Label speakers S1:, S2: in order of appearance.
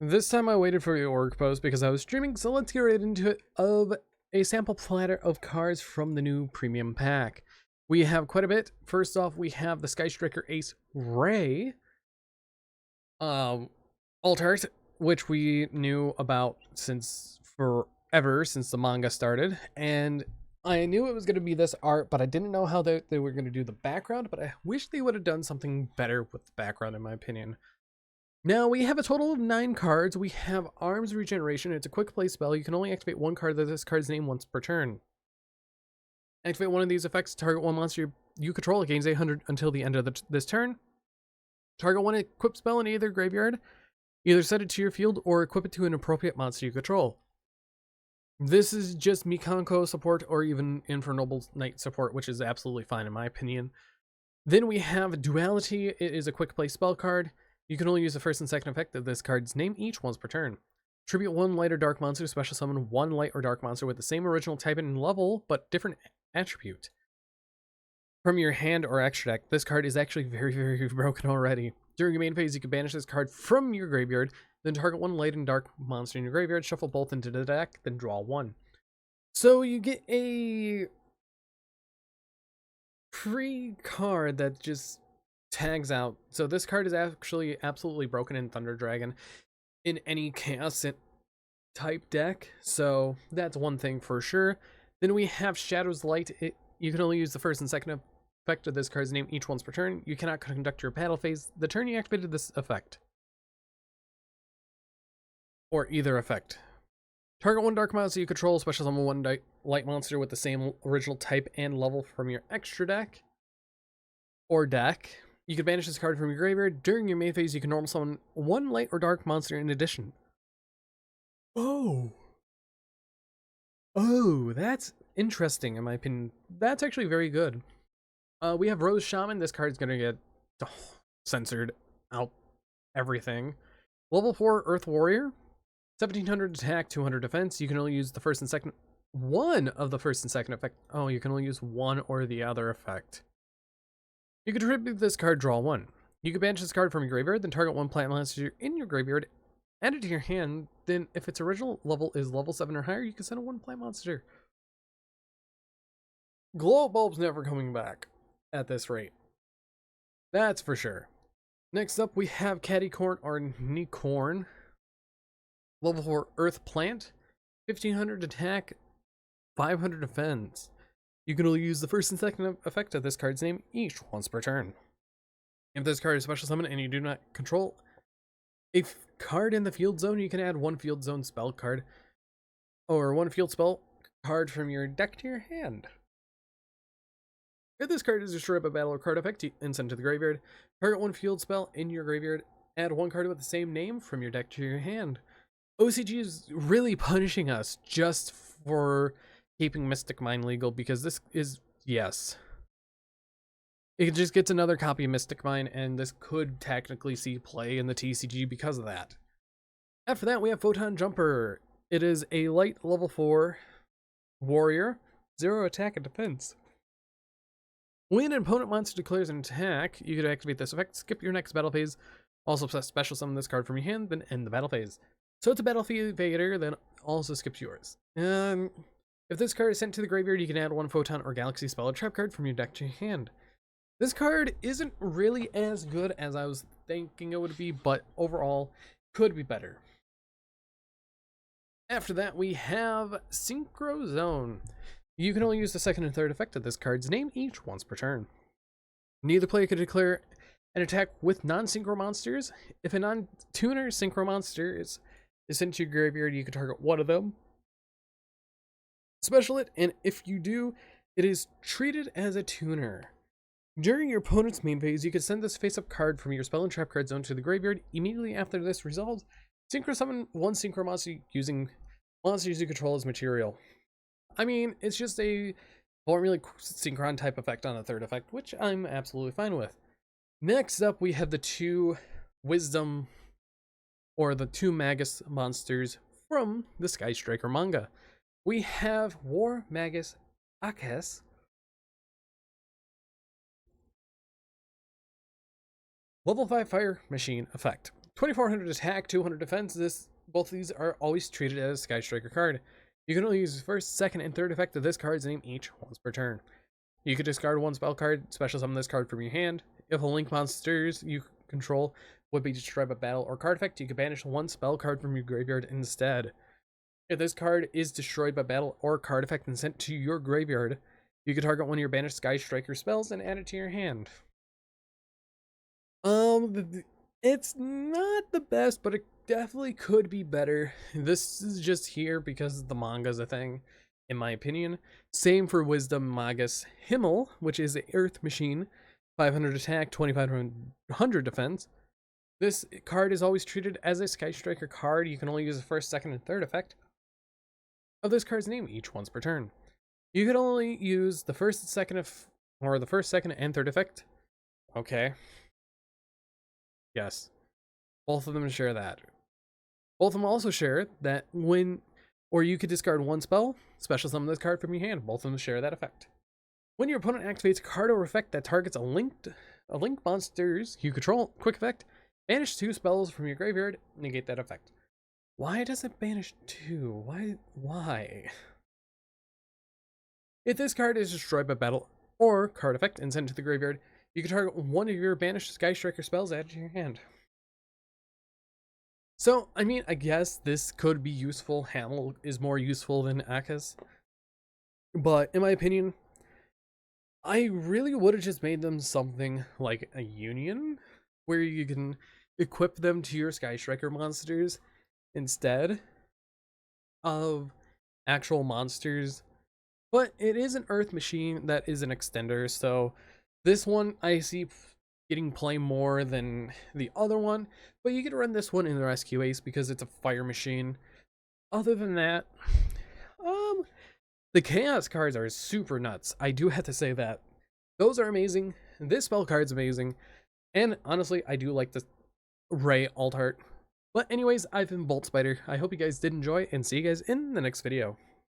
S1: This time I waited for your org post because I was streaming, so let's get right into it of a sample platter of cards from the new premium pack. We have quite a bit. First off, we have the Sky Striker Ace Ray alt art, which we knew about since forever, since the manga started, and I knew it was going to be this art, but I didn't know how they were going to do the background, but I wish they would have done something better with the background, in my opinion. Now, we have a total of 9 cards. We have Arms Regeneration. It's a quick play spell. You can only activate one card of this card's name once per turn. Activate one of these effects. Target one monster you control. It gains 800 until the end of this turn. Target one equip spell in either graveyard. Either set it to your field or equip it to an appropriate monster you control. This is just Mikanko support or even Infernoble Knight support, which is absolutely fine in my opinion. Then we have Duality. It is a quick play spell card. You can only use the first and second effect of this card's name each once per turn. Tribute one light or dark monster, special summon one light or dark monster with the same original type and level, but different attribute. From your hand or extra deck, this card is actually very broken already. During your main phase, you can banish this card from your graveyard, then target one light and dark monster in your graveyard, shuffle both into the deck, then draw one. So you get a free card that just tags out. So this card is actually absolutely broken in Thunder Dragon in any chaos type deck, so that's one thing for sure. Then we have Shadow's Light. You can only use the first and second effect of this card's name each once per turn. You cannot conduct your battle phase the turn you activated this effect, or either effect. Target one dark monster you control, special summon one light monster with the same original type and level from your extra deck or deck. You can banish this card from your graveyard. During your main phase, you can normal summon one light or dark monster in addition. Oh, that's interesting in my opinion. That's actually very good. We have Rose Shaman. This card's gonna get censored out everything. Level 4 Earth Warrior. 1700 attack, 200 defense. You can only use the first and second. One of the first and second effect. Oh, you can only use one or the other effect. You can tribute this card, draw one. You can banish this card from your graveyard, then target one plant monster in your graveyard, add it to your hand, then if its original level is level 7 or higher, you can send a one plant monster. Glow Bulb's never coming back at this rate. That's for sure. Next up, we have Caddy Court or Nicorn. Level 4 Earth Plant. 1500 attack, 500 defense. You can only use the first and second effect of this card's name each once per turn. If this card is special summon and you do not control a card in the field zone, you can add one field zone spell card or one field spell card from your deck to your hand. If this card is destroyed by battle or card effect and sent to the graveyard, target one field spell in your graveyard, add one card with the same name from your deck to your hand. OCG is really punishing us just for keeping Mystic Mine legal, because this is, yes, it just gets another copy of Mystic Mine, and this could technically see play in the TCG because of that. After that, we have Photon Jumper. It is a light level 4 warrior, 0 attack and defense. When an opponent monster declares an attack, you can activate this effect, skip your next battle phase, also special summon this card from your hand, then end the battle phase. So it's a battlefield evader, then also skips yours. If this card is sent to the graveyard, you can add one Photon or Galaxy spell or trap card from your deck to your hand. This card isn't really as good as I was thinking it would be, but overall could be better. After that, we have Synchro Zone. You can only use the second and third effect of this card's name each once per turn. Neither player can declare an attack with non-synchro monsters. If a non-tuner synchro monster is sent to your graveyard, you can target one of them, special it, and if you do, it is treated as a tuner. During your opponent's main phase, you can send this face-up card from your spell and trap card zone to the graveyard. Immediately after this resolves, synchro summon one synchro monster using monsters you control as material. I mean, it's just a formula synchron type effect on a third effect, which I'm absolutely fine with. Next up, we have the two Wisdom, or the two Magus monsters from the Sky Striker manga. We have War Magus Akes. Level 5 Fire Machine effect. 2400 attack, 200 defense. Both of these are always treated as a Sky Striker card. You can only use the first, second, and third effect of this card's name each once per turn. You could discard one spell card, special summon this card from your hand. If a link monsters you control would be destroyed by battle or card effect, you could banish one spell card from your graveyard instead. If this card is destroyed by battle or card effect and sent to your graveyard, you could target one of your banished Sky Striker spells and add it to your hand. It's not the best, but it definitely could be better. This is just here because the manga's a thing, in my opinion. Same for Wisdom Magus Himmel, which is an Earth Machine, 500 attack, 2500 defense. This card is always treated as a Sky Striker card. You can only use the first, second, and third effect of this card's name each once per turn. You can only use the first, second, and third effect. Okay. Yes. Both of them share that. Both of them also share that you could discard one spell, special summon this card from your hand. Both of them share that effect. When your opponent activates a card or effect that targets a linked monsters you control, quick effect, banish 2 spells from your graveyard, negate that effect. Why does it banish 2? Why? If this card is destroyed by battle or card effect and sent to the graveyard, you can target one of your banished Sky Striker spells added to your hand. So, I mean, I guess this could be useful. Hamel is more useful than Akaz. But, in my opinion, I really would have just made them something like a union, where you can equip them to your Sky Striker monsters instead of actual monsters. But it is an Earth Machine that is an extender, so this one I see getting play more than the other one, but you could run this one in the Rescue Ace because it's a fire machine. Other than that, the Chaos cards are super nuts. I do have to say that. Those are amazing. This spell card's amazing. And honestly, I do like the Ray alt art. But anyways, I've been Bolt Spider. I hope you guys did enjoy, and see you guys in the next video.